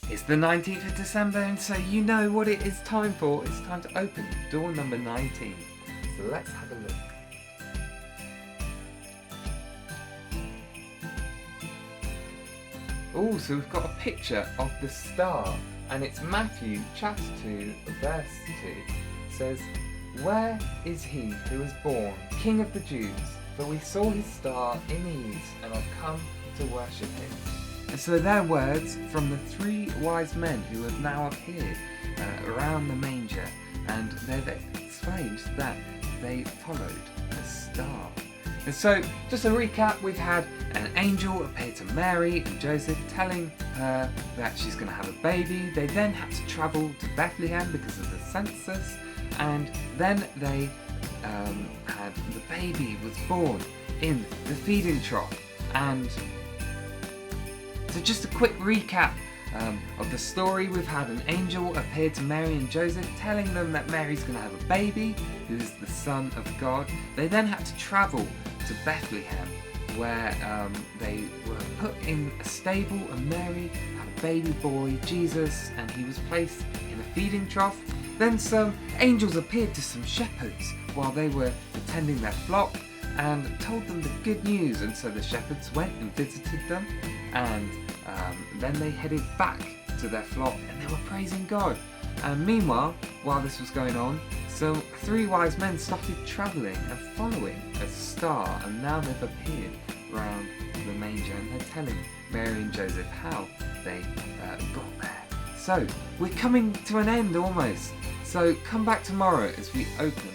It's the 19th of December, and so you know what it is time for. It's time to open door number 19. So let's have a look. Oh, so we've got a picture of the star, and it's Matthew chapter 2, verse 2. It says, "Where is he who was born, King of the Jews? For we saw his star in the east and have come to worship him." And so they're words from the three wise men who have now appeared around the manger, and they've explained that they followed the star. And so, just a recap, we've had an angel appear to Mary and Joseph telling her that she's going to have a baby. They then had to travel to Bethlehem because of the census, and then they had the baby was born in the feeding trough. And so just a quick recap of the story. We've had an angel appear to Mary and Joseph telling them that Mary's going to have a baby who is the Son of God. They then had to travel to Bethlehem, where they were put in a stable, and Mary had a baby boy, Jesus, and he was placed in a feeding trough. Then some angels appeared to some shepherds while they were attending their flock and told them the good news, and so the shepherds went and visited them, and then they headed back to their flock and they were praising God. And meanwhile, while this was going on, so three wise men started travelling and following a star, and now they've appeared around the manger, and they're telling Mary and Joseph how they got there. So we're coming to an end almost, so come back tomorrow as we open